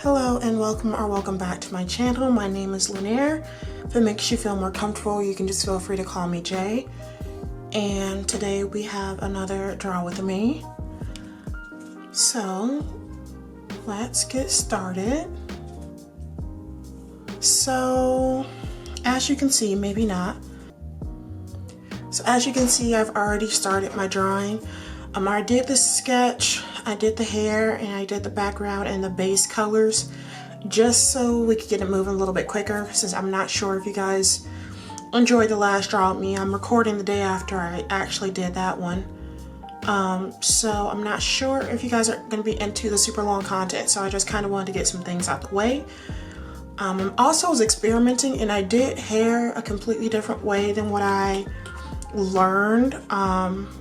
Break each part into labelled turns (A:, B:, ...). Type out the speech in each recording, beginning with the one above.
A: Hello and welcome back to my channel. My name is Linaire. If it makes you feel more comfortable, you can just feel free to call me Jay. And today we have another draw with me. So let's get started. So as you can see, maybe not. So as you can see, I've already started my drawing. I did the sketch, I did the hair, and I did the background and the base colors just so we could get it moving a little bit quicker, since I'm not sure if you guys enjoyed the last draw with me. I'm recording the day after I actually did that one. So I'm not sure if you guys are going to be into the super long content, so I just kind of wanted to get some things out the way. I also was experimenting, and I did hair a completely different way than what I learned,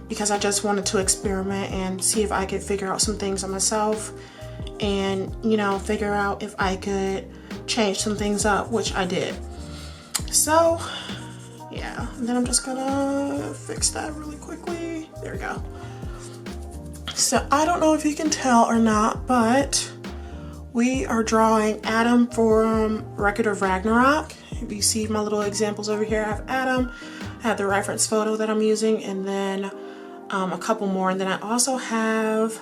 A: because I just wanted to experiment and see if I could figure out some things on myself and, you know, figure out if I could change some things up, which I did. So yeah, and then I'm just gonna fix that really quickly. There we go. So I don't know if you can tell or not, but we are drawing Adam from Record of Ragnarok. If you see my little examples over here, I have Adam, I have the reference photo that I'm using, and then a couple more. And then I also have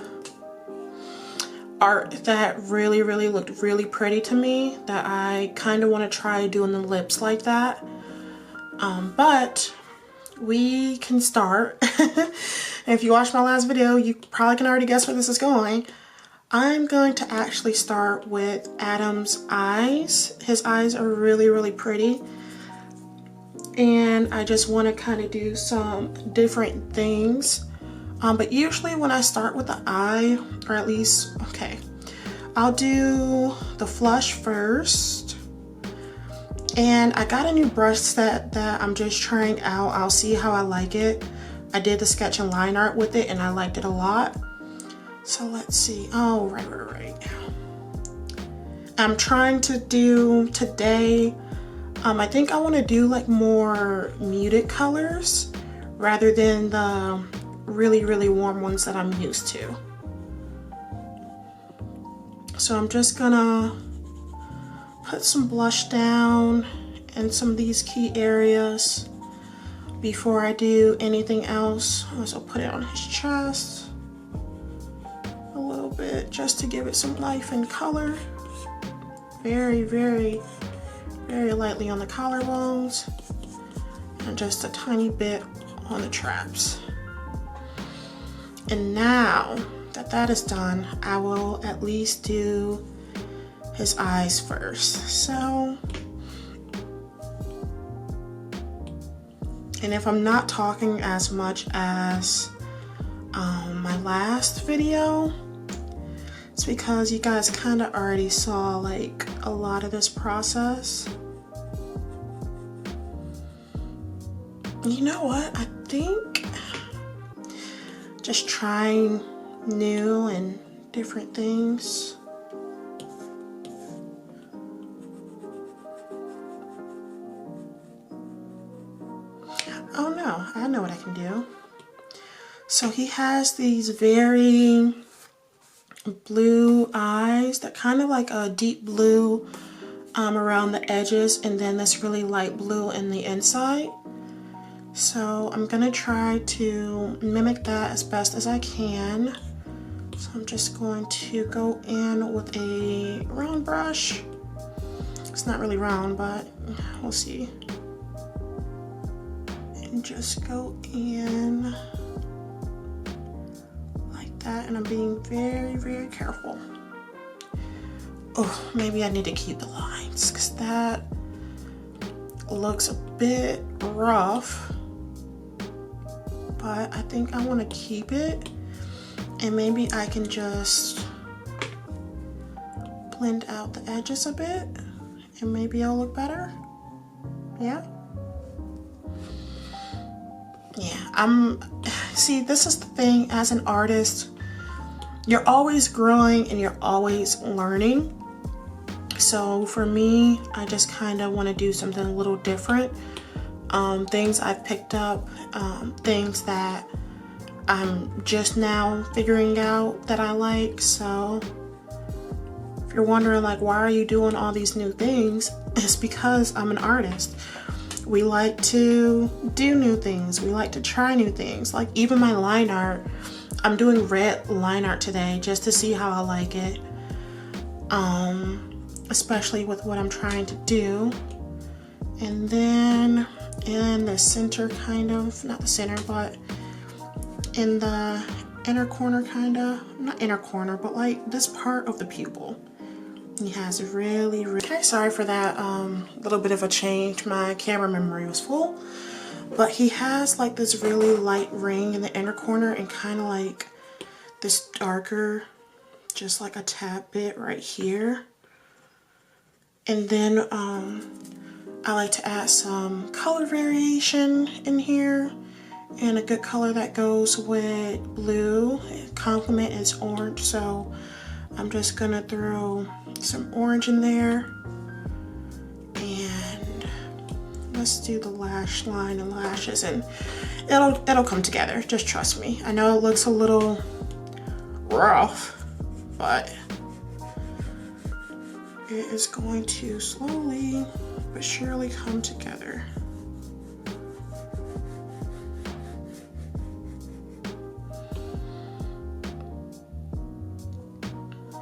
A: art that really looked really pretty to me that I kind of want to try doing the lips like that. But we can start. If you watched my last video, you probably can already guess where this is going. I'm going to actually start with Adam's eyes. His eyes are really pretty. And I just want to kind of do some different things. But usually when I start with the eye, or at least, okay, I'll do the flush first. And I got a new brush set that I'm just trying out. I'll see how I like it. I did the sketch and line art with it and I liked it a lot. So let's see. Oh, right. I'm trying to do today, I think I want to do like more muted colors rather than the really warm ones that I'm used to. So I'm just gonna put some blush down in some of these key areas before I do anything else. So I'll put it on his chest a little bit just to give it some life and color. Very lightly on the collarbones and just a tiny bit on the traps. And now that that is done, I will at least do his eyes first. So, and if I'm not talking as much as my last video, it's because you guys kind of already saw like a lot of this process. You know what? I think just trying new and different things. Oh no, I know what I can do. So he has these very blue eyes that kind of like a deep blue around the edges, and then this really light blue in the inside. So I'm gonna try to mimic that as best as I can. So I'm just going to go in with a round brush. It's not really round, but we'll see. And just go in like that, and I'm being very careful. Oh, maybe I need to keep the lines because that looks a bit rough. But I think I want to keep it, and maybe I can just blend out the edges a bit and maybe it'll look better. Yeah, see, this is the thing, as an artist, you're always growing and you're always learning. So for me, I just kind of want to do something a little different. Things I've picked up, things that I'm just now figuring out that I like. So If you're wondering like, why are you doing all these new things? It's because I'm an artist. We like to do new things. We like to try new things. Like even my line art, I'm doing red line art today just to see how I like it. Especially with what I'm trying to do. And then in the center, kind of, not the center, but in the inner corner, kind of, not inner corner, but like this part of the pupil. He has really, okay, sorry for that little bit of a change. My camera memory was full. But he has like this really light ring in the inner corner and kind of like this darker, just like a tad bit right here. And then I like to add some color variation in here. And a good color that goes with blue, complement is orange, so I'm just gonna throw some orange in there. And let's do the lash line and lashes, and it'll come together, just trust me. I know it looks a little rough, but it is going to slowly but surely come together.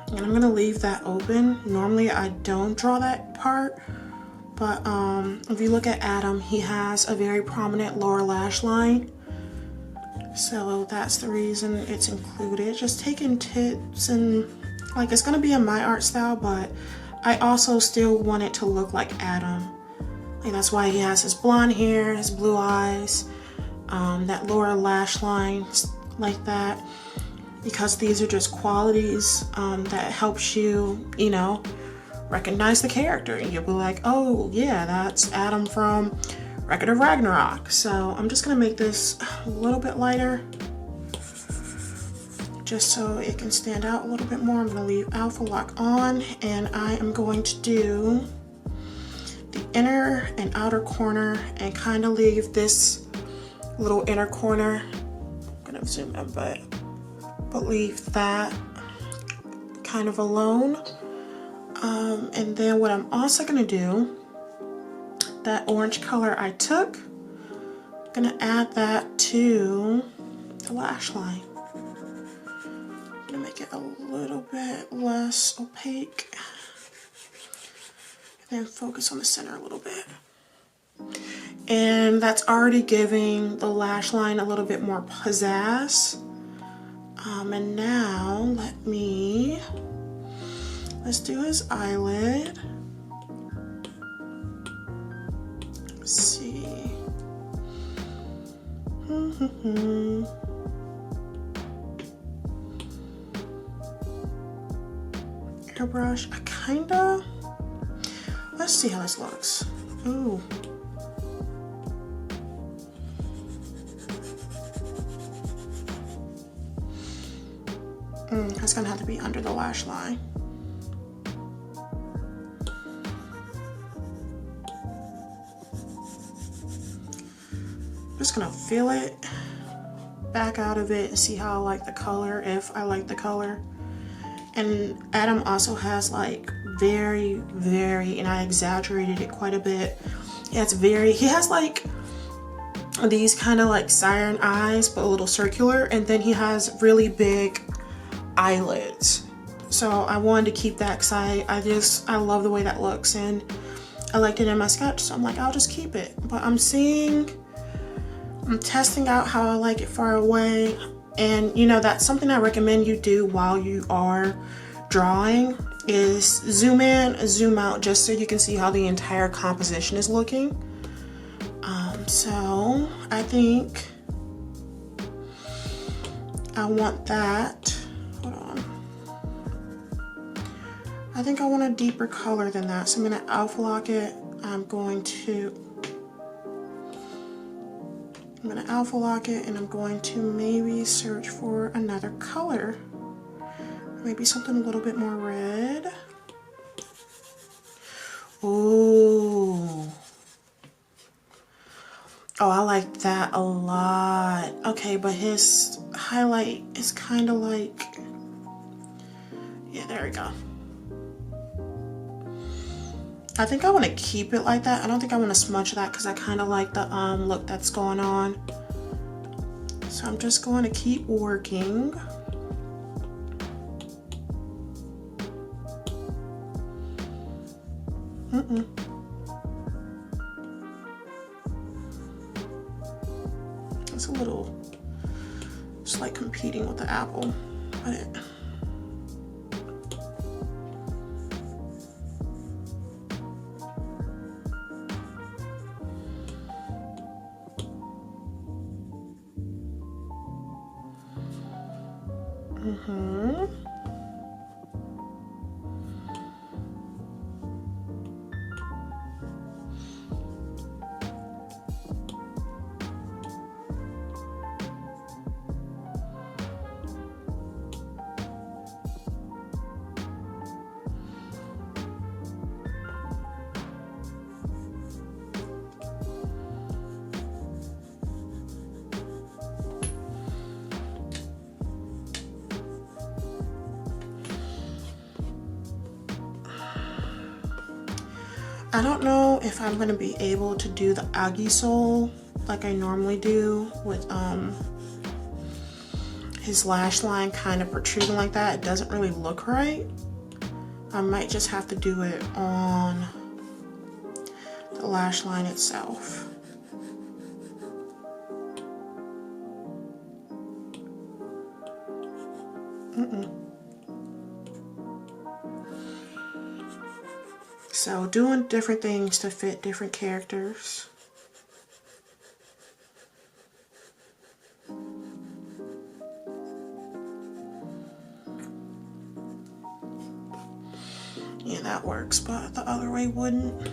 A: And I'm gonna leave that open. Normally I don't draw that part, but if you look at Adam, he has a very prominent lower lash line. So that's the reason it's included. Just taking tips, and like it's gonna be in my art style, but I also still want it to look like Adam. Like that's why he has his blonde hair, his blue eyes, that lower lash line like that. Because these are just qualities that helps you, you know, recognize the character. And you'll be like, oh yeah, that's Adam from Record of Ragnarok. So I'm just gonna make this a little bit lighter, just so it can stand out a little bit more. I'm gonna leave Alpha Lock on, and I am going to do the inner and outer corner and kind of leave this little inner corner. I'm gonna zoom in, but leave that kind of alone. And then what I'm also gonna do, that orange color I took, I'm gonna add that to the lash line. I'm gonna make it a little bit less opaque, and then focus on the center a little bit. And that's already giving the lash line a little bit more pizzazz. And now let's do his eyelid. Let's see. Airbrush, let's see how this looks. Ooh. It's gonna have to be under the lash line. I'm just gonna feel it, back out of it, and see how I like the color, if I like the color. And Adam also has like very, and I exaggerated it quite a bit. He has like these kind of like siren eyes, but a little circular, and then he has really big eyelids. So I wanted to keep that because I love the way that looks, and I liked it in my sketch, so I'm like, I'll just keep it. But I'm testing out how I like it far away, and you know, that's something I recommend you do while you are drawing, is zoom in, zoom out, just so you can see how the entire composition is looking. So I think I want that. Hold on. I think I want a deeper color than that, so I'm gonna alpha lock it. I'm gonna alpha lock it, and I'm going to maybe search for another color. Maybe something a little bit more red. Ooh. Oh, I like that a lot. Okay, but his highlight is kind of like, yeah, there we go. I think I want to keep it like that. I don't think I want to smudge that because I kind of like the look that's going on. So I'm just going to keep working. It's a little, it's like competing with the apple, but it, I don't know if I'm gonna be able to do the Aggie sole like I normally do with his lash line kind of protruding like that. It doesn't really look right. I might just have to do it on the lash line itself. So doing different things to fit different characters. Yeah, that works, but the other way wouldn't.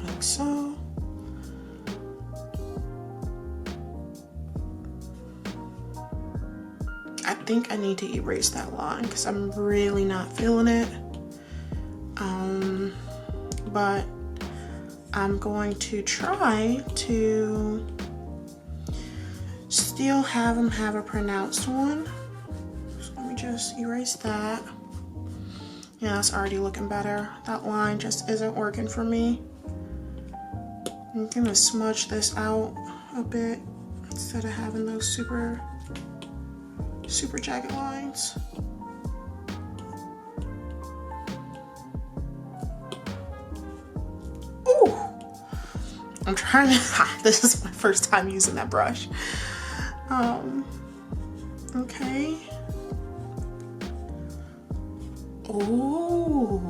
A: Like so. I think I need to erase that line because I'm really not feeling it. But I'm going to try to still have him have a pronounced one. So let me just erase that. Yeah, it's already looking better. That line just isn't working for me. I'm gonna smudge this out a bit instead of having those super jagged lines. Ooh! I'm trying to, this is my first time using that brush. Okay. Ooh.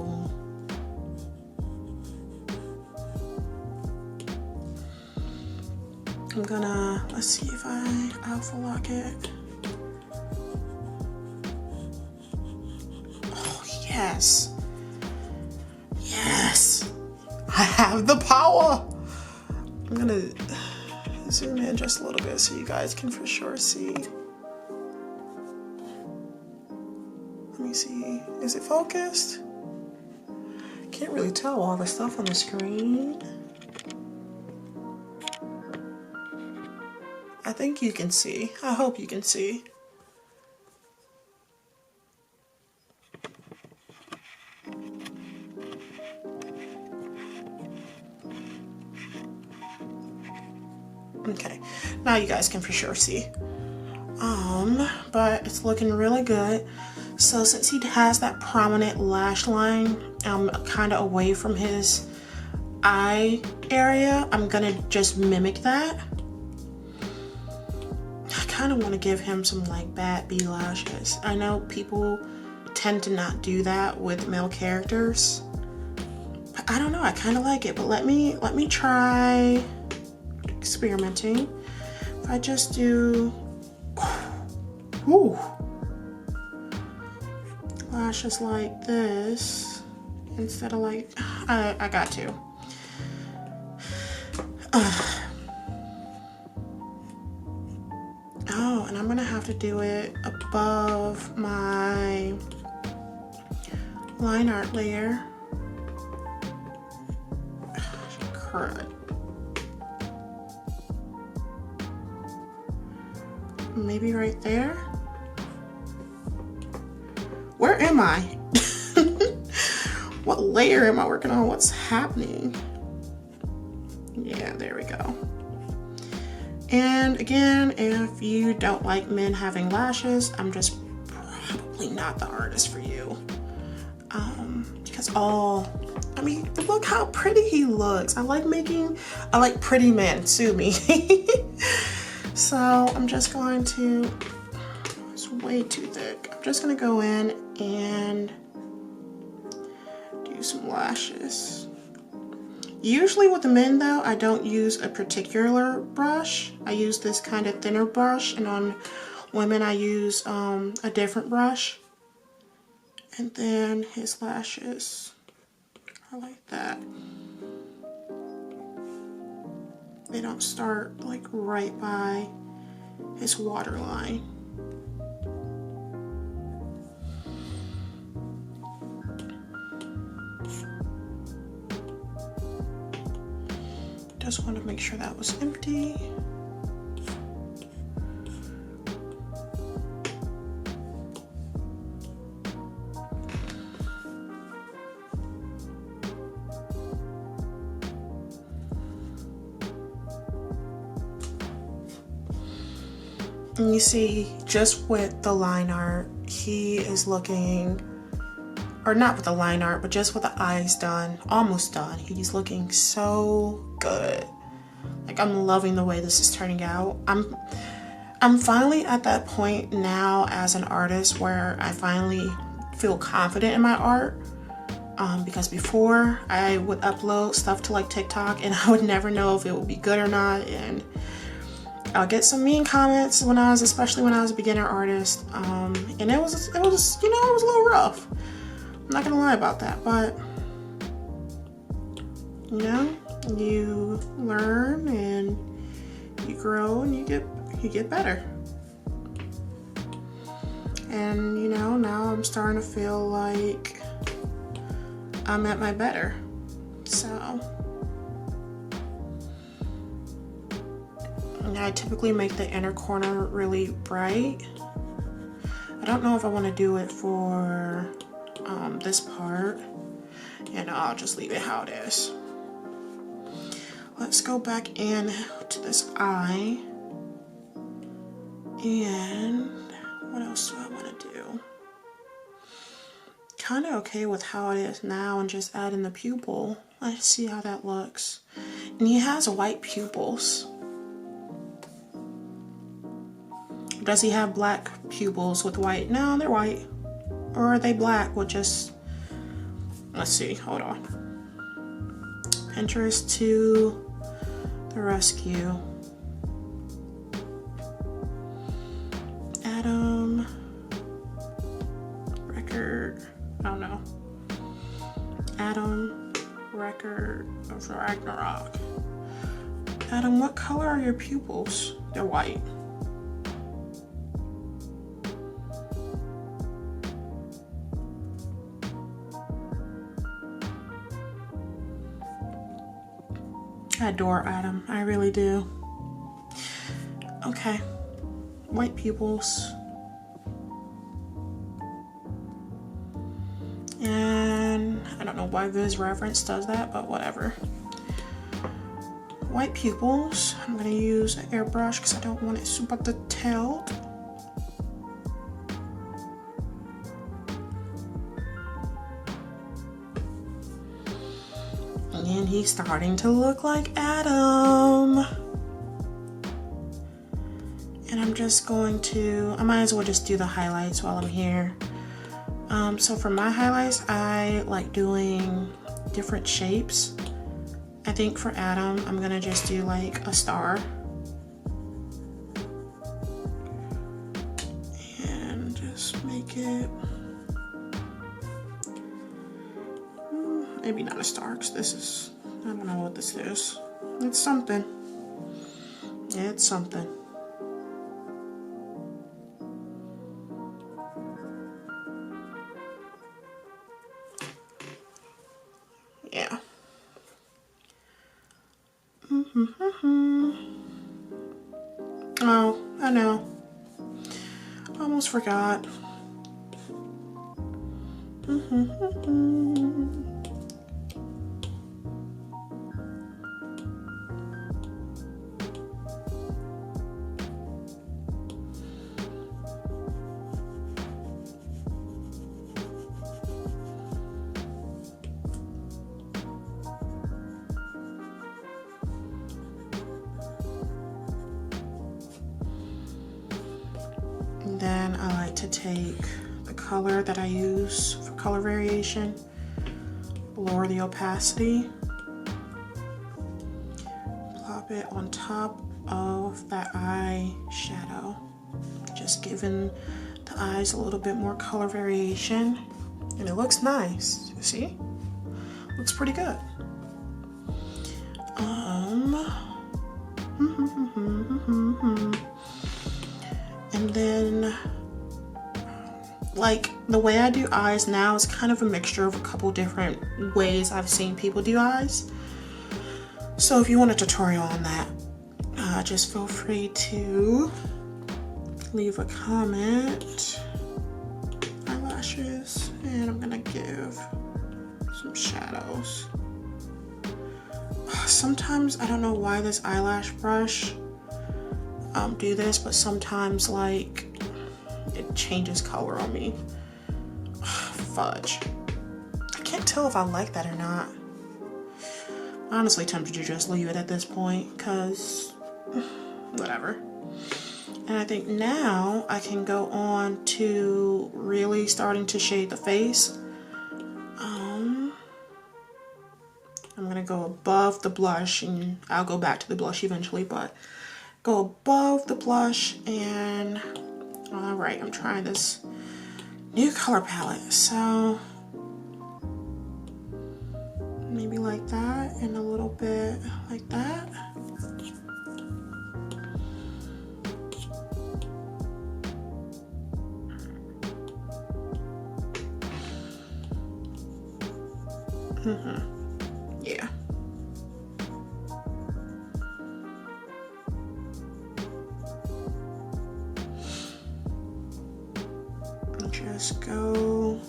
A: I'm gonna, let's see if I alpha lock it. Oh, yes. Yes. I have the power. I'm gonna zoom in just a little bit so you guys can for sure see. Let me see, is it focused? Can't really tell all the stuff on the screen. I think you can see. I hope you can see. Okay, now you guys can for sure see. But it's looking really good. So since he has that prominent lash line, kind of away from his eye area, I'm gonna just mimic that. I kind of want to give him some like bad bee lashes. I know people tend to not do that with male characters, but I don't know, I kind of like it. But let me try experimenting. If I just do lashes like this instead of like, I got to. Oh, and I'm gonna have to do it above my line art layer. Crud. maybe right there. Where am I? What layer am I working on? What's happening? Yeah, there we go. And again, if you don't like men having lashes, I'm just probably not the artist for you. Because I mean, look how pretty he looks. I like pretty men, sue me. So I'm just going to, it's way too thick. I'm just gonna go in and do some lashes. Usually with the men though, I don't use a particular brush. I use this kind of thinner brush, and on women I use a different brush. And then his lashes are like that. They don't start like right by his waterline. Just want to make sure that was empty. And you see, just with the line art, he is looking, or not with the line art, but just with the eyes done, almost done. He's looking so good. Like, I'm loving the way this is turning out. I'm finally at that point now as an artist where I finally feel confident in my art. Because before I would upload stuff to like TikTok and I would never know if it would be good or not, and I'll get some mean comments especially when I was a beginner artist, and it was you know, it was a little rough. I'm not gonna lie about that, but you know, you learn and you grow and you get better. And you know, now I'm starting to feel like I'm at my better. So I typically make the inner corner really bright. I don't know if I want to do it for this part, and I'll just leave it how it is. Let's go back in to this eye, and what else do I want to do? Kind of okay with how it is now, and just add in the pupil. Let's see how that looks. And he has white pupils. Does he have black pupils with white? No, they're white. Or are they black with just, let's see, hold on. Pinterest to the rescue. Adam Record, I don't know. Adam Record of Ragnarok. Adam, what color are your pupils? They're white. I adore Adam, I really do. Okay, white pupils. And I don't know why Viz Reference does that, but whatever. White pupils. I'm gonna use an airbrush because I don't want it super detailed. And he's starting to look like Adam. And I'm just going to, I might as well just do the highlights while I'm here. So for my highlights, I like doing different shapes. I think for Adam, I'm gonna just do like a star. And just make it, maybe not a star, because this is, I don't know what this is. It's something. It's something. Yeah. Oh, I know. Almost forgot. And then I like to take the color that I use for color variation, lower the opacity, plop it on top of that eye shadow, just giving the eyes a little bit more color variation, and it looks nice. You see? Looks pretty good. And then, like, the way I do eyes now is kind of a mixture of a couple different ways I've seen people do eyes. So if you want a tutorial on that, just feel free to leave a comment. Eyelashes, and I'm gonna give some shadows. Sometimes, I don't know why this eyelash brush do this, but sometimes, like, it changes color on me. Fudge. I can't tell if I like that or not. Honestly tempted to just leave it at this point, because whatever. And I think now I can go on to really starting to shade the face. I'm gonna go above the blush, and I'll go back to the blush eventually, but go above the blush. And all right, I'm trying this new color palette, so maybe like that, and a little bit like that. Yeah. Just go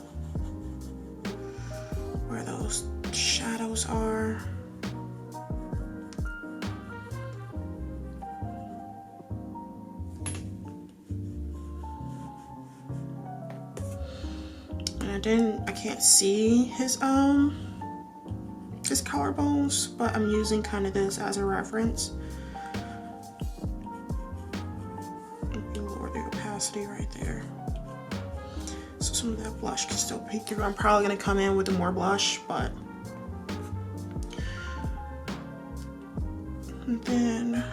A: where those shadows are. And I can't see his collarbones, but I'm using kind of this as a reference. Lower the opacity right there, so some of that blush can still peek through. I'm probably gonna come in with more blush, but and then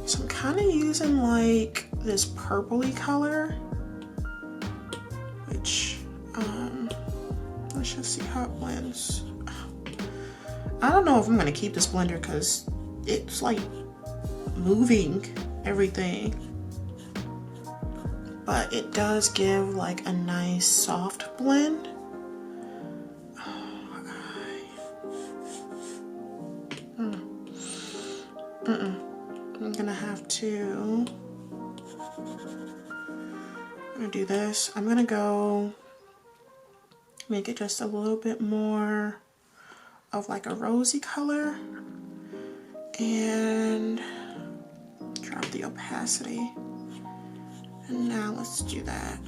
A: so I'm kind of using like this purpley color, which let's just see how it blends. I don't know if I'm gonna keep this blender because it's like moving everything, but it does give like a nice soft blend. I'm gonna have to, I'm gonna do this. I'm gonna go make it just a little bit more of like a rosy color and drop the opacity. And now let's do that.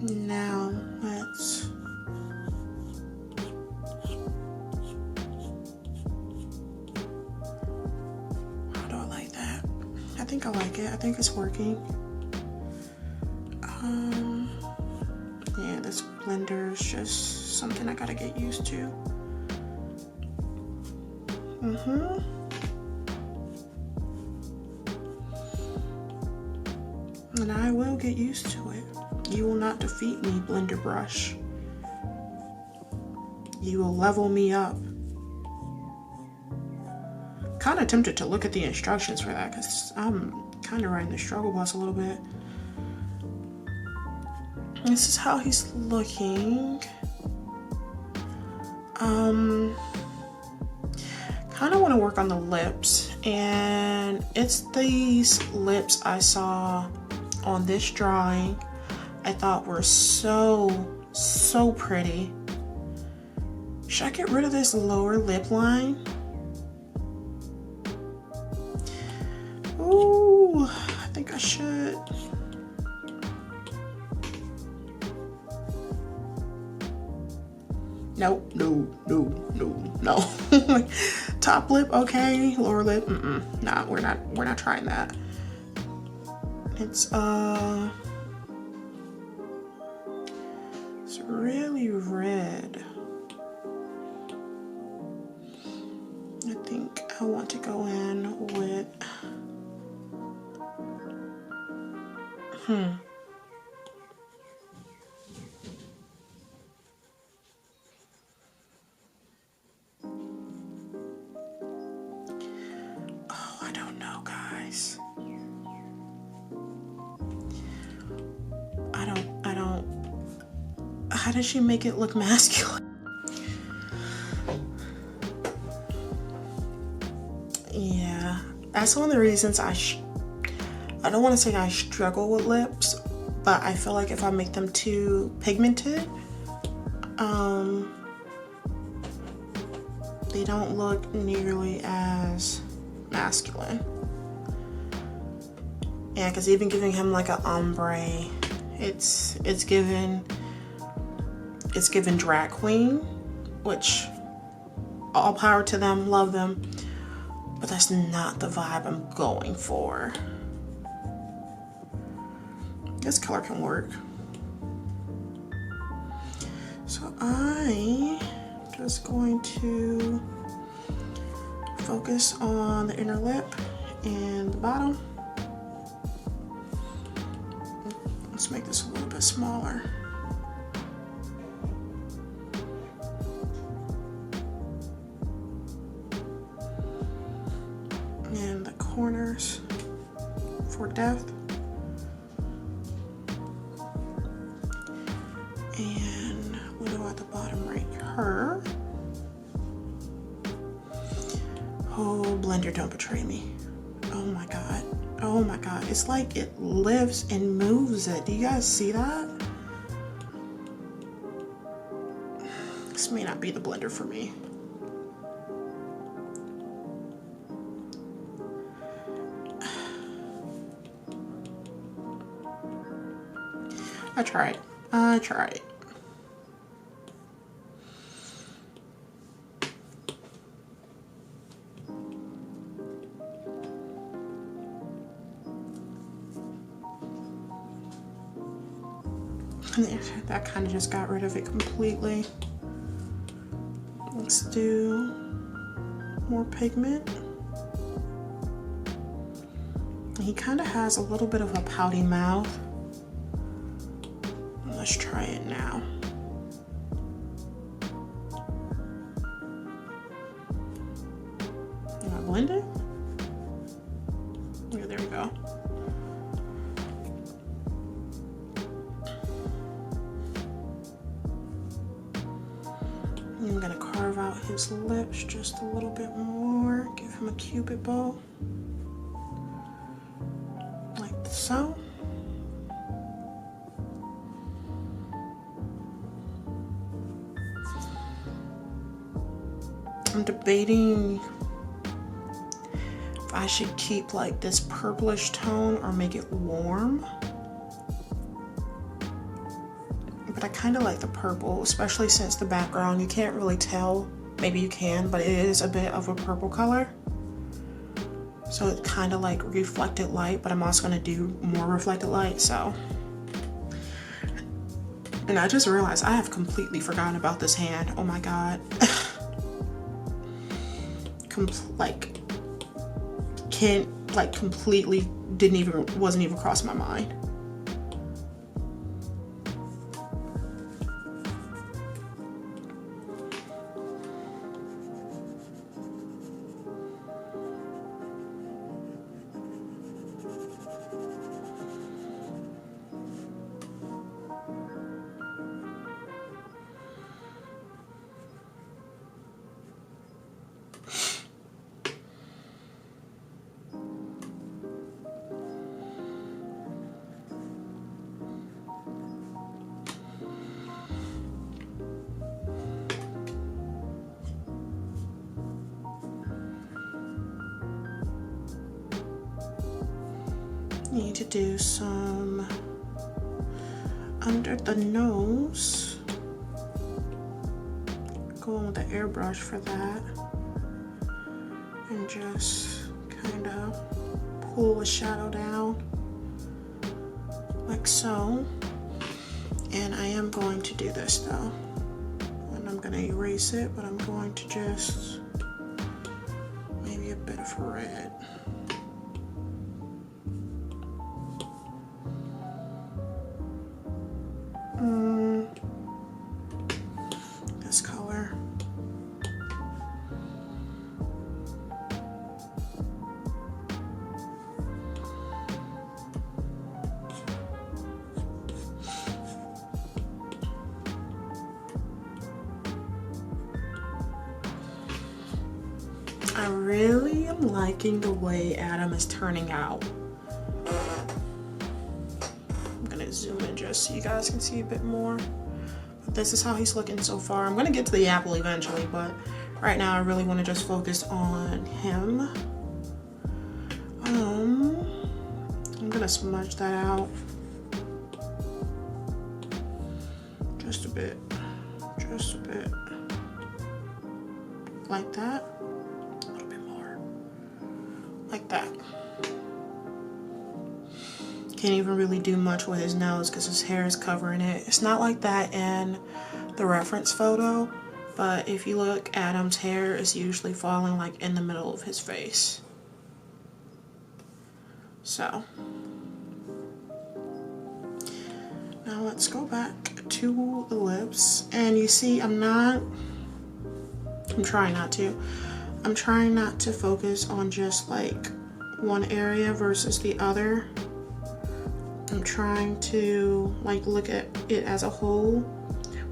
A: Now let's I think I like it. I think it's working. Yeah, this blender is just something I gotta get used to. And I will get used to it. You will not defeat me, blender brush. You will level me up. Kind of tempted to look at the instructions for that because I'm kind of riding the struggle bus a little bit. This is how he's looking. Kind of want to work on the lips, and it's these lips I saw on this drawing I thought were so pretty. Should I get rid of this lower lip line? Ooh, I think I should. Nope, no. Top lip, okay. Lower lip, nah, we're not trying that. It's really red. I think I want to go in with oh, I don't know, guys. I don't how does she make it look masculine? Yeah, that's one of the reasons I don't want to say I struggle with lips, but I feel like if I make them too pigmented, they don't look nearly as masculine. Yeah, because even giving him like an ombre, it's given drag queen, which all power to them, love them, but that's not the vibe I'm going for. This color can work. So I'm just going to focus on the inner lip and the bottom. Let's make this a little bit smaller. And the corners for depth. And a little at the bottom right here. Oh, Blender, don't betray me. Oh my God. Oh my God. It's like it lifts and moves it. Do you guys see that? This may not be the blender for me. I tried. That kind of just got rid of it completely. Let's do more pigment. He kind of has a little bit of a pouty mouth. Let's try it now. Am I blending? Yeah, there we go. I'm gonna carve out his lips just a little bit more, give him a cupid bow, like so. I'm debating if I should keep like this purplish tone or make it warm. But I kind of like the purple, especially since the background, you can't really tell. Maybe you can, but it is a bit of a purple color. So it's kind of like reflected light, but I'm also gonna do more reflected light, so. And I just realized I have completely forgotten about this hand. Oh my God. Completely wasn't even crossing my mind. Need to do some under the nose. Go in with the airbrush for that. And just kind of pull the shadow down like so. And I am going to do this though. And I'm going to erase it, but I'm going to just maybe a bit of red. This color. I really am liking the way Adam is turning out. I'm gonna zoom in just so you guys can see a bit more. But this is how he's looking so far. I'm gonna get to the apple eventually, but right now I really want to just focus on him. I'm gonna smudge that out just a bit, like that. Like that. Can't even really do much with his nose because his hair is covering it. It's not like that in the reference photo, but if you look, Adam's hair is usually falling like in the middle of his face. So now let's go back to the lips, and you see I'm trying not to focus on just like one area versus the other. I'm trying to like look at it as a whole,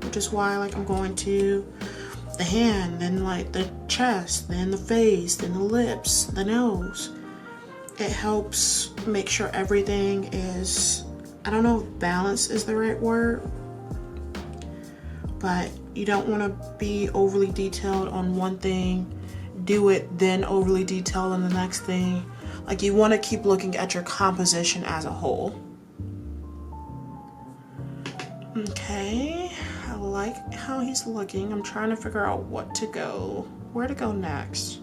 A: which is why like I'm going to the hand, then like the chest, then the face, then the lips, the nose. It helps make sure everything is, I don't know if balance is the right word, but you don't want to be overly detailed on one thing, do it, then overly detailed on the next thing. Like you want to keep looking at your composition as a whole. Okay, I like how he's looking. I'm trying to figure out where to go next.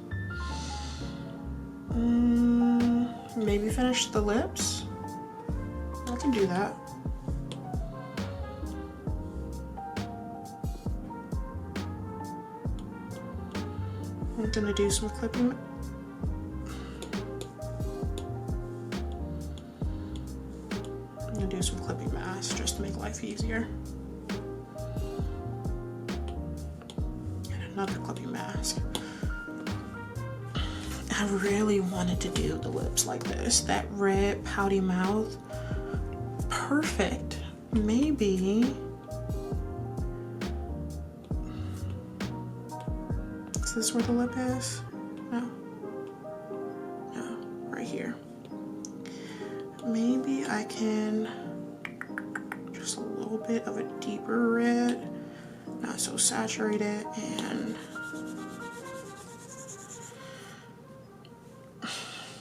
A: Maybe finish the lips. I can do that. I'm gonna do some clipping. I'm gonna do some clipping masks just to make life easier. And another clipping mask. I really wanted to do the lips like this. That red pouty mouth. Perfect. Maybe. Is this where the lip is? No. No, right here. Maybe I can just a little bit of a deeper red, not so saturated, and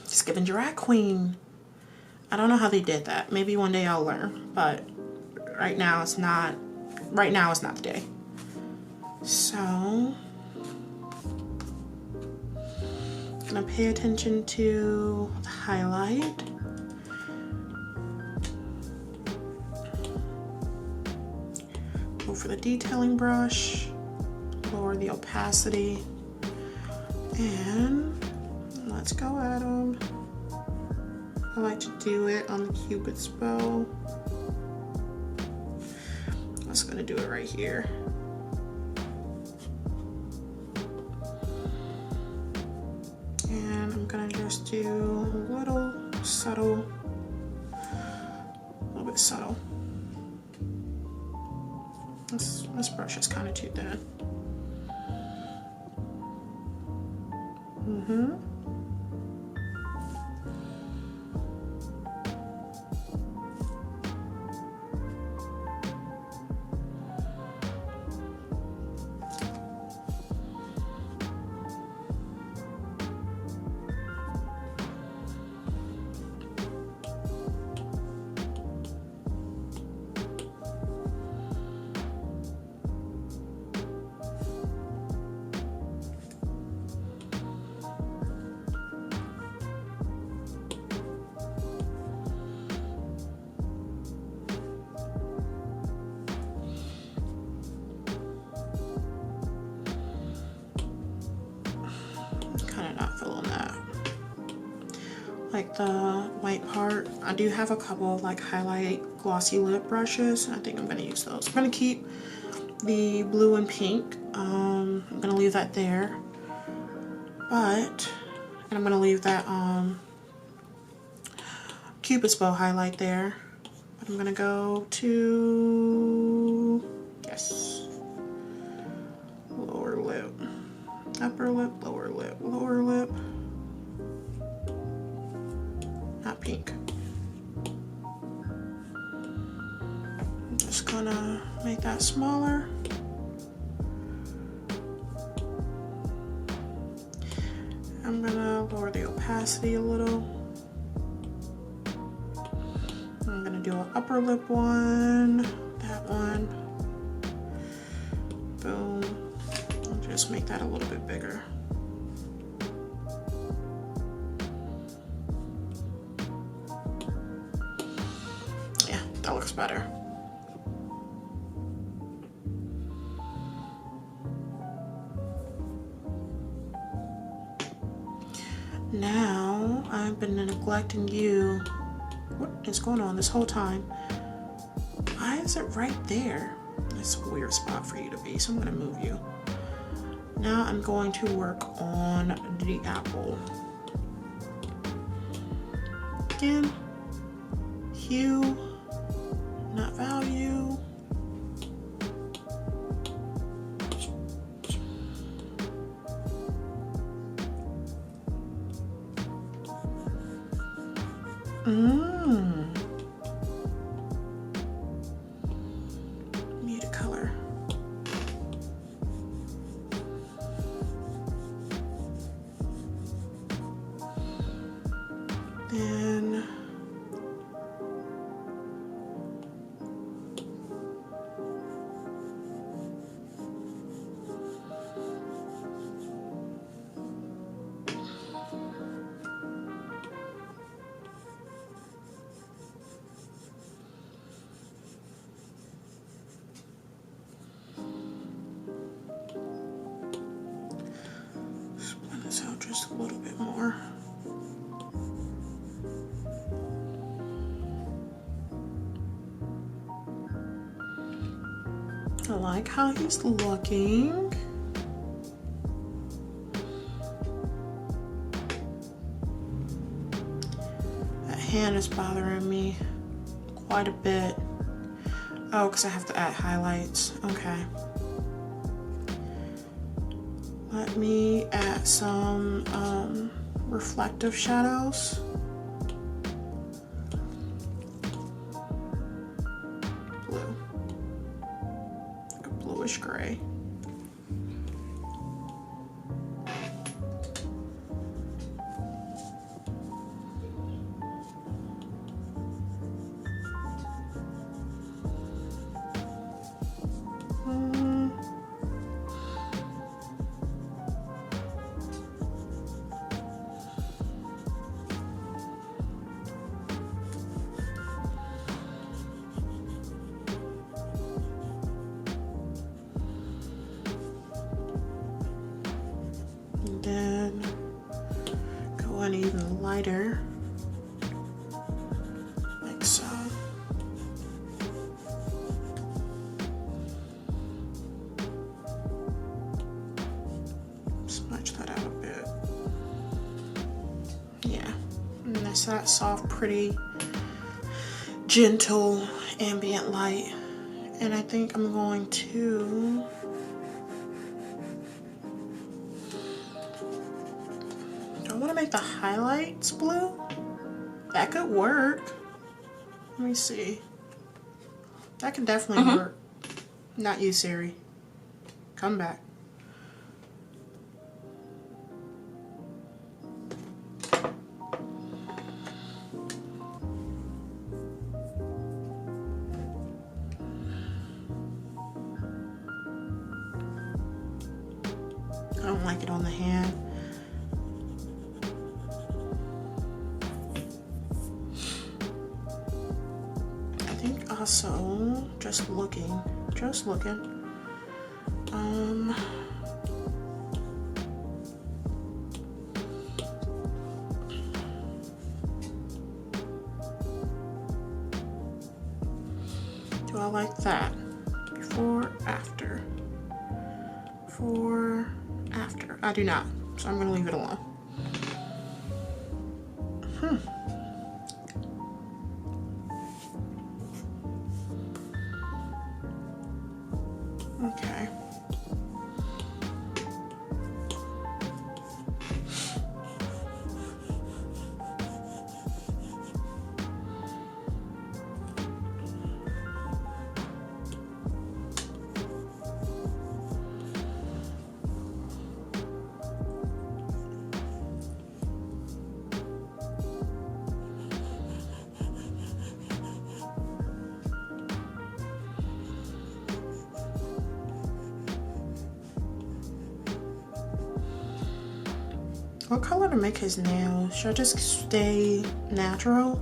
A: just giving drag queen. I don't know how they did that. Maybe one day I'll learn, but right now it's not the day. So gonna pay attention to the highlight. Go for the detailing brush, lower the opacity, and let's go at them. I like to do it on the Cupid's bow. I'm just gonna do it right here. And I'm gonna just do a little subtle, a little bit subtle. This brush is kind of too thin. like the white part. I do have a couple of like highlight glossy lip brushes. I think I'm gonna use those. I'm gonna keep the blue and pink. I'm gonna leave that there. And I'm gonna leave that Cupid's bow highlight there. But I'm gonna go to, yes, lower lip, upper lip, lower lip, lower lip. Not pink. I'm just gonna make that smaller. I'm gonna lower the opacity a little. I'm gonna do an upper lip one, that one. Boom. I'll just make that a little bit bigger. Yeah, that looks better. Now, I've been neglecting you. What is going on this whole time? Why is it right there? It's a weird spot for you to be, so I'm gonna move you. Now I'm going to work on the apple. Again, hue, not value. Muted color. Then blend this out just a little bit more. I like how he's looking. That hand is bothering me quite a bit. Oh, because I have to add highlights. Okay. Let me add some reflective shadows. Blue. Like a bluish gray. Then go in even lighter, like so. Smudge that out a bit. Yeah, and that's that soft, pretty, gentle ambient light. And I think I'm going to make the highlights blue. That could work. Let me see. That could definitely work. Not you, Siri. Come back. I don't like it on the hand. Also, just looking. Do I like that? Before, after. Before, after. I do not, so I'm gonna leave it alone. Okay. What color to make his nails? Should I just stay natural?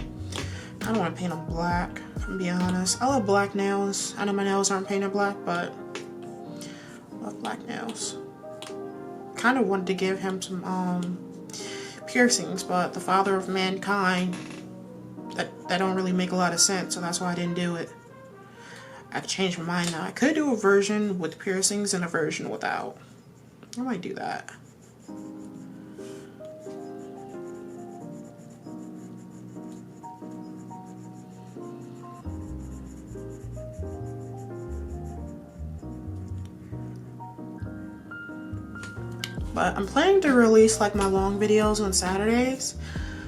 A: I don't want to paint them black, if I'm being honest. I love black nails. I know my nails aren't painted black, but I love black nails. Kind of wanted to give him some piercings, but the father of mankind, that don't really make a lot of sense, so that's why I didn't do it. I've changed my mind now. I could do a version with piercings and a version without. I might do that. But I'm planning to release like my long videos on Saturdays.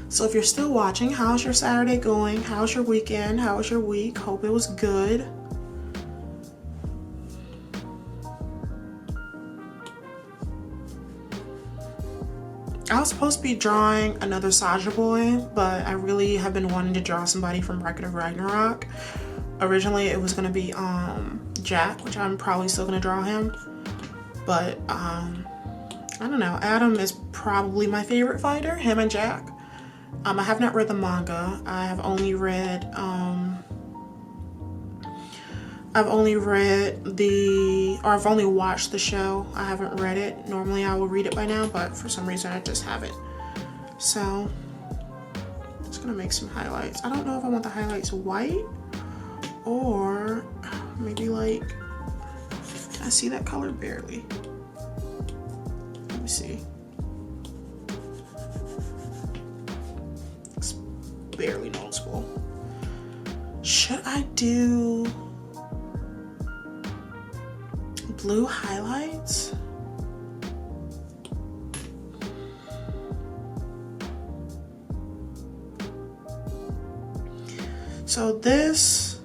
A: So if you're still watching, how's your Saturday going? How's your weekend? How was your week? Hope it was good. I was supposed to be drawing another Saja Boy, but I really have been wanting to draw somebody from Record of Ragnarok. Originally it was going to be Jack, which I'm probably still going to draw him. But I don't know, Adam is probably my favorite fighter, him and Jack. I have not read the manga. I've only read I've only watched the show. I haven't read it. Normally I will read it by now, but for some reason I just haven't. So I'm just gonna make some highlights. I don't know if I want the highlights white or maybe like, can I see that color? Barely. Let me see. It's barely noticeable. Should I do blue highlights? So this,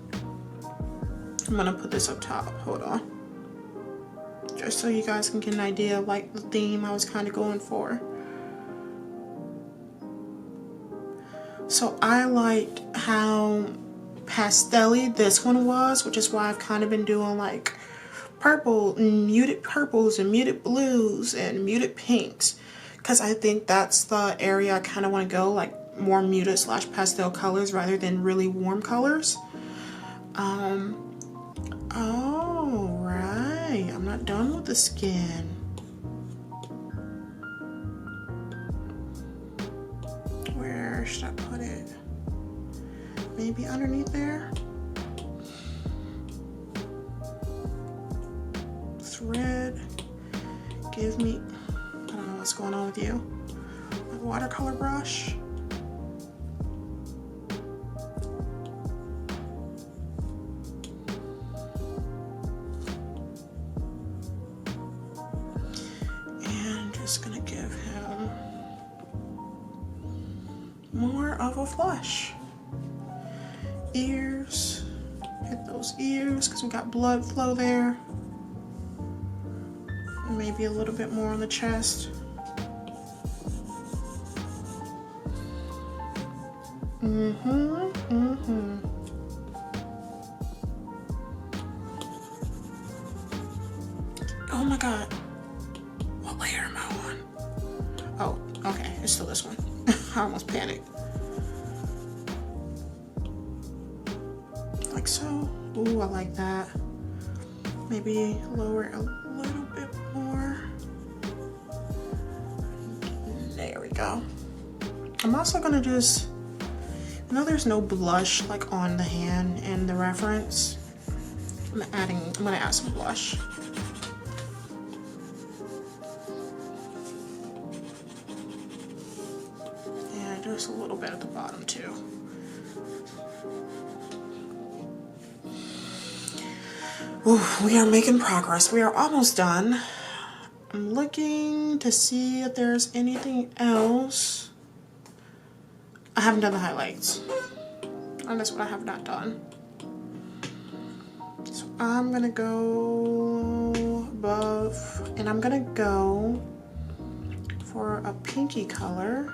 A: I'm gonna put this up top. Hold on. Just so you guys can get an idea of like the theme I was kind of going for. So I liked how pastel-y this one was, which is why I've kind of been doing like purple and muted purples and muted blues and muted pinks, because I think that's the area I kind of want to go, like more muted / pastel colors rather than really warm colors. Oh right, I'm not done with the skin. Where should I put it? Maybe underneath there? Red, give me, I don't know what's going on with you, a watercolor brush. And just gonna give him more of a flush. Ears, hit those ears because we got blood flow there. Maybe a little bit more on the chest. Oh my god. What layer am I on? Oh, okay, it's still this one. I almost panicked. Like so. Ooh, I like that. Maybe lower a little bit more. There we go. I'm also gonna just, you know, there's no blush like on the hand in the reference. I'm gonna add some blush. And just a little bit at the bottom too. Ooh, we are making progress. We are almost done. I'm looking to see if there's anything else. I haven't done the highlights. And that's what I have not done. So I'm gonna go above, and I'm gonna go for a pinky color.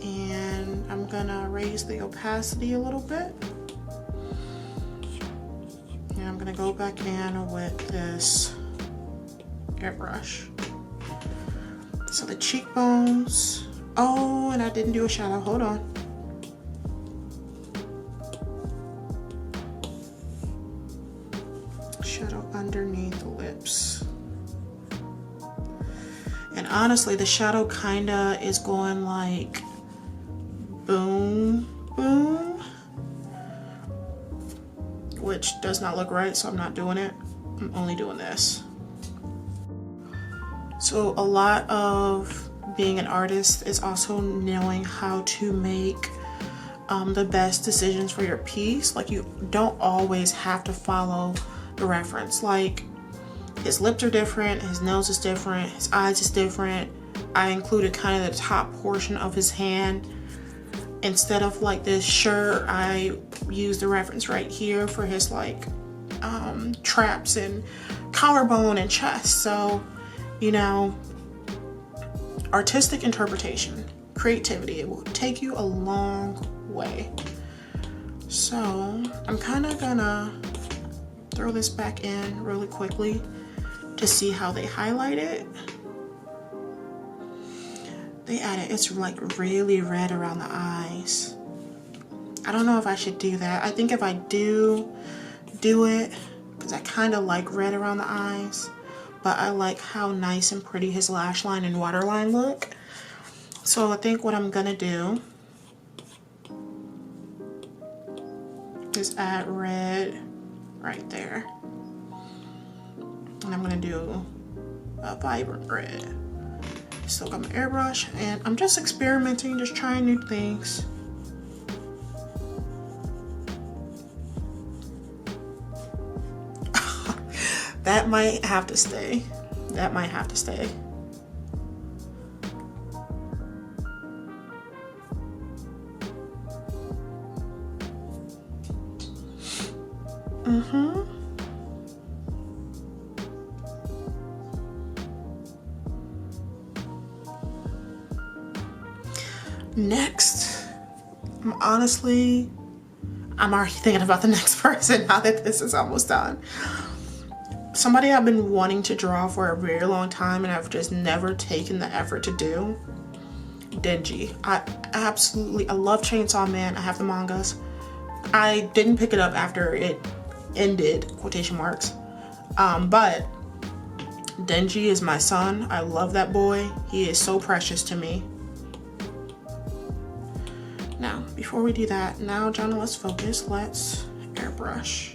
A: And I'm gonna raise the opacity a little bit. And I'm gonna go back in with this airbrush. So the cheekbones. Oh, and I didn't do a shadow. Hold on. Shadow underneath the lips. And honestly, the shadow kinda is going like boom, boom, which does not look right, so I'm not doing it. I'm only doing this. So a lot of being an artist is also knowing how to make the best decisions for your piece. Like, you don't always have to follow the reference. Like, his lips are different, his nose is different, his eyes is different. I included kind of the top portion of his hand. Instead of like this shirt, I used the reference right here for his like traps and collarbone and chest. So, you know, artistic interpretation, creativity, it will take you a long way. So I'm kind of gonna throw this back in really quickly to see how they highlight it. They added, it's like really red around the eyes. I don't know if I should do that. I think if I do it, because I kind of like red around the eyes, but I like how nice and pretty his lash line and waterline look. So I think what I'm gonna do is add red right there. And I'm gonna do a vibrant red. Still got my airbrush, and I'm just experimenting, just trying new things. That might have to stay. That might have to stay. Next, I'm already thinking about the next person now that this is almost done. Somebody I've been wanting to draw for a very long time and I've just never taken the effort to do. Denji. I love Chainsaw Man. I have the mangas. I didn't pick it up after it ended, quotation marks. But Denji is my son. I love that boy. He is so precious to me. Now, before we do that, now, Jonna, let's focus. Let's airbrush.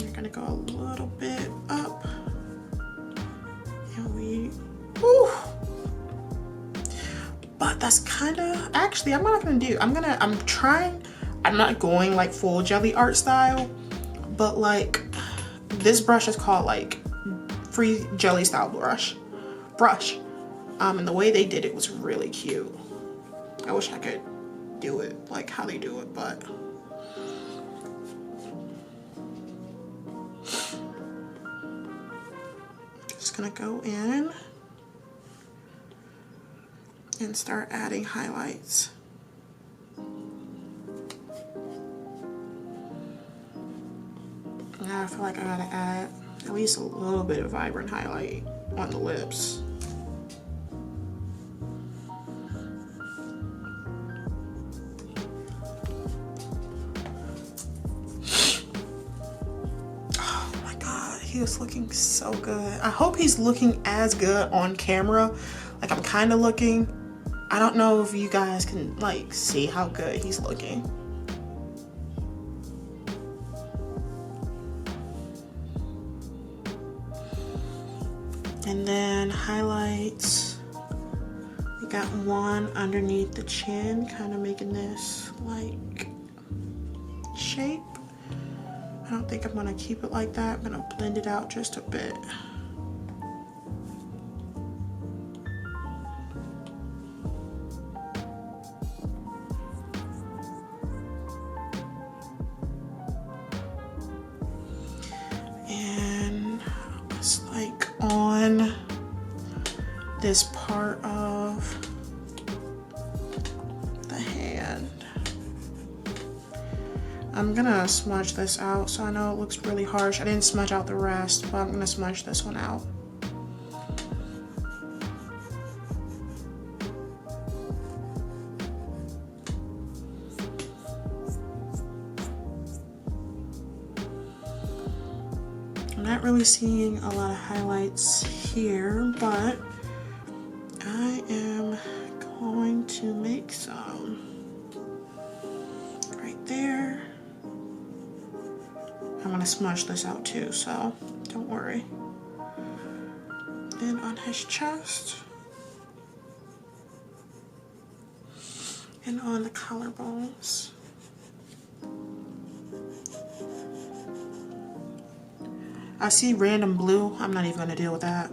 A: You're gonna go a little bit up. And but that's kinda, actually, I'm not going like full jelly art style, but like, this brush is called like free jelly style brush. And the way they did it was really cute. I wish I could do it like how they do it, but just gonna go in and start adding highlights. Now I feel like I gotta add at least a little bit of vibrant highlight on the lips. He is looking so good. I hope he's looking as good on camera like I'm kind of looking. I don't know if you guys can like see how good he's looking. then highlights. We got one underneath the chin, kind of making this like shape. I don't think I'm gonna keep it like that. I'm gonna blend it out just a bit. And it's like on this part of the hand. I'm gonna smudge this out, so I know it looks really harsh. I didn't smudge out the rest, but I'm gonna smudge this one out. I'm not really seeing a lot of highlights here, but I am going to make some right there. I'm gonna smudge this out too, so don't worry. Then on his chest and on the collarbones. I see random blue. I'm not even gonna deal with that.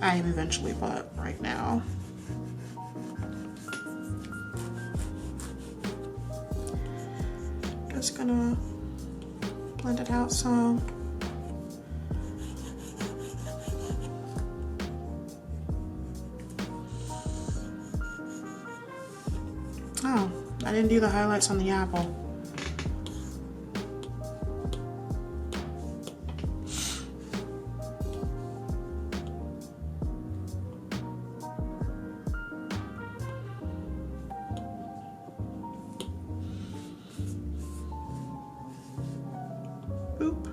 A: I am eventually, but right now. Just gonna blend it out some. Oh, I didn't do the highlights on the apple. Boop.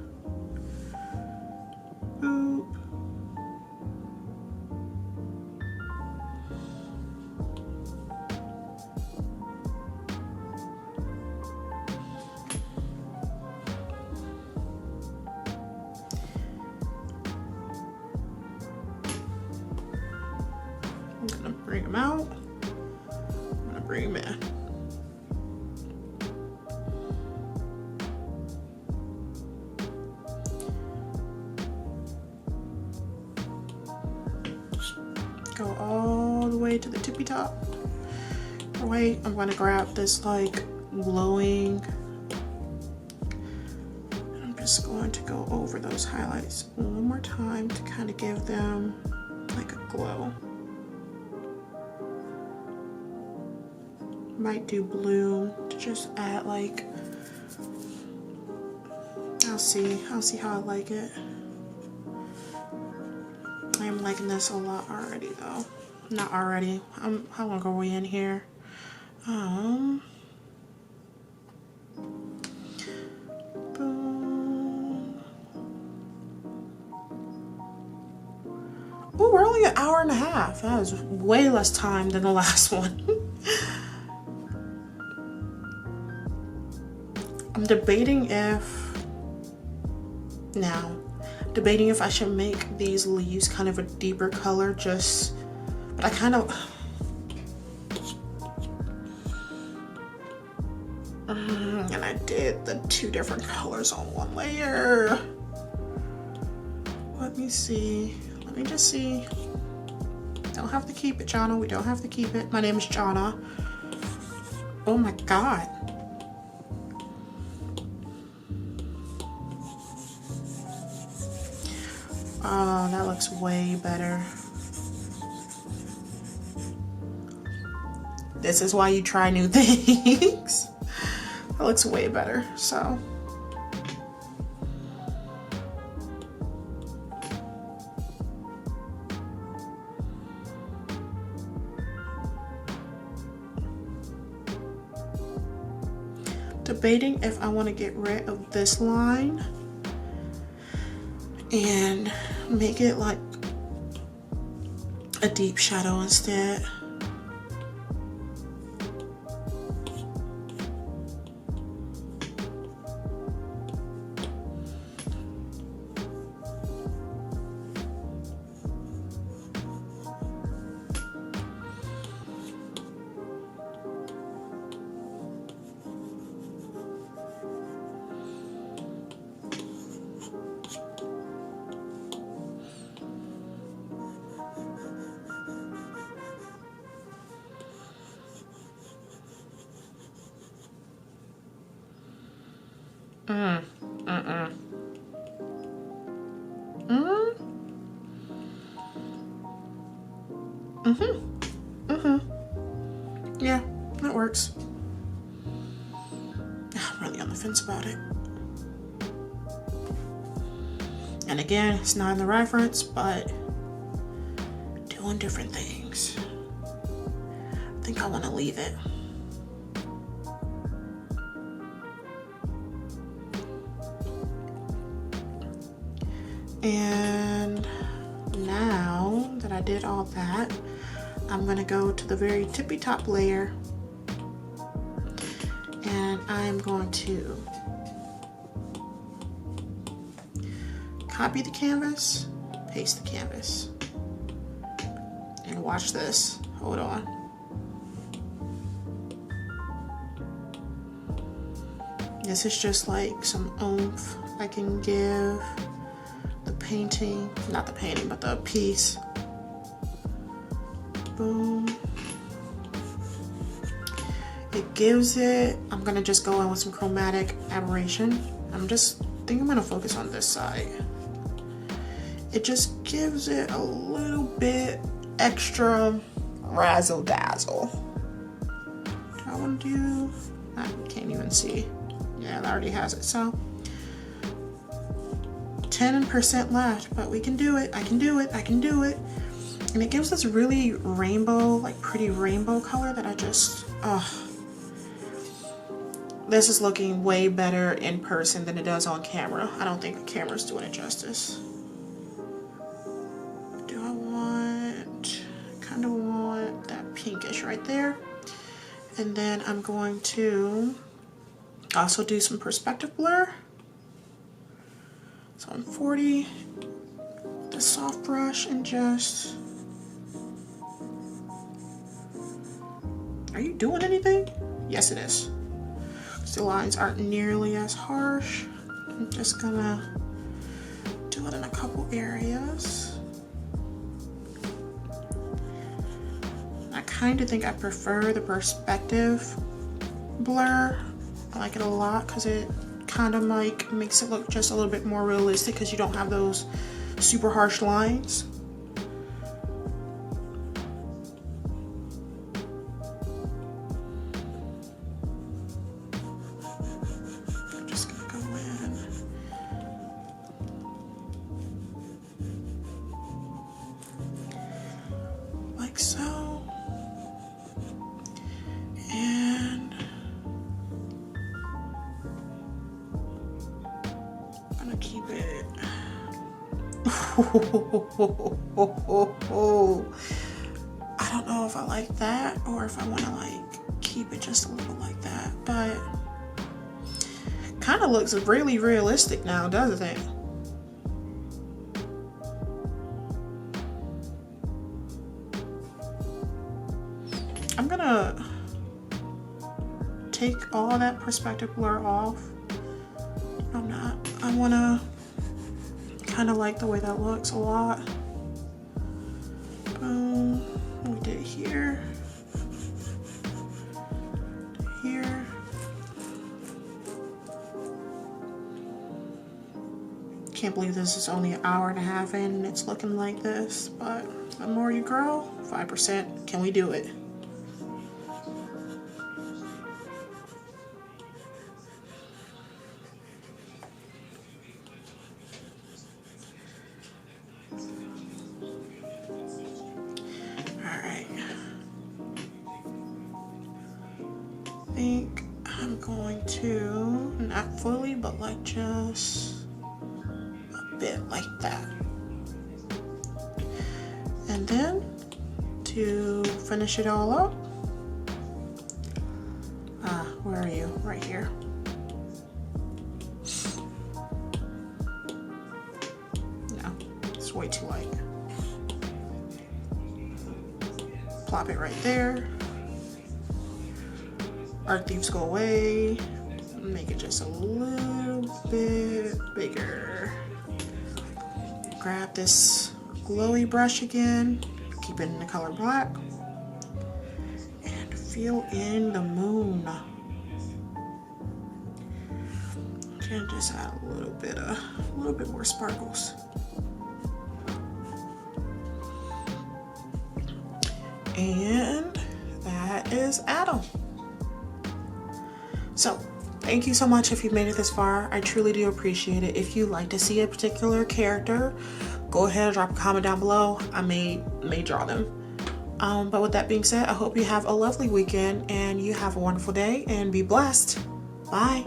A: Boop. I'm gonna bring them out. I'm gonna bring them in. Go all the way to the tippy top. Wait, I'm gonna grab this like glowing. I'm just going to go over those highlights one more time to kind of give them like a glow. Might do blue to just add like, I'll see how I like it. I am liking this a lot already though. Not already. How long are we in here? Boom. Oh, we're only an hour and a half. That was way less time than the last one. I'm debating if I should make these leaves kind of a deeper color, but I kind of, and I did the two different colors on one layer. Let me just see. Don't have to keep it, Jonna. We don't have to keep it. My name is Jonna. Oh my God. Oh, that looks way better. This is why you try new things. That looks way better, so. Debating if I want to get rid of this line and make it like a deep shadow instead. Yeah, that works. I'm really on the fence about it. And again, it's not in the reference, but doing different things. I think I want to leave it. And now that I did all that, I'm gonna go to the very tippy top layer, and I'm going to copy the canvas, paste the canvas, and watch this. Hold on. This is just like some oomph I can give the painting, not the painting, but the piece. Boom. It gives it, I'm gonna just go in with some chromatic aberration. I think I'm gonna focus on this side. It just gives it a little bit extra razzle dazzle. Do I want to do, I can't even see. Yeah, that already has it. So 10% left, but we can do it. I can do it. I can do it. And it gives this really rainbow, like pretty rainbow color that I just, this is looking way better in person than it does on camera. I don't think the camera's doing it justice. Do I want, kind of want that pinkish right there. And then I'm going to also do some perspective blur. So I'm 40, the soft brush, and just, are you doing anything? Yes, it is. The lines aren't nearly as harsh. I'm just gonna do it in a couple areas. I kind of think I prefer the perspective blur. I like it a lot because it kind of like makes it look just a little bit more realistic because you don't have those super harsh lines. I'm just gonna go in. Like so. And I'm gonna keep it. I don't know if I like that or if I want to like keep it just a little like that, but kind of looks really realistic now, doesn't it? I'm gonna take all that perspective blur off. I'm not. I wanna kind of like the way that looks a lot. Boom. We did it here. Here. Can't believe this is only an hour and a half in and it's looking like this, but the more you grow, 5%. Can we do it? I think I'm going to, not fully, but like just a bit like that. And then to finish it all up, where are you? Right here. No, it's way too light. Plop it right there. Art thieves go away. Make it just a little bit bigger. Grab this glowy brush again. Keep it in the color black. And fill in the moon. And just add a little bit more sparkles. And that is Adam. So thank you so much if you made it this far. I truly do appreciate it. If you'd like to see a particular character, go ahead and drop a comment down below. I may draw them. But with that being said, I hope you have a lovely weekend and you have a wonderful day and be blessed. Bye.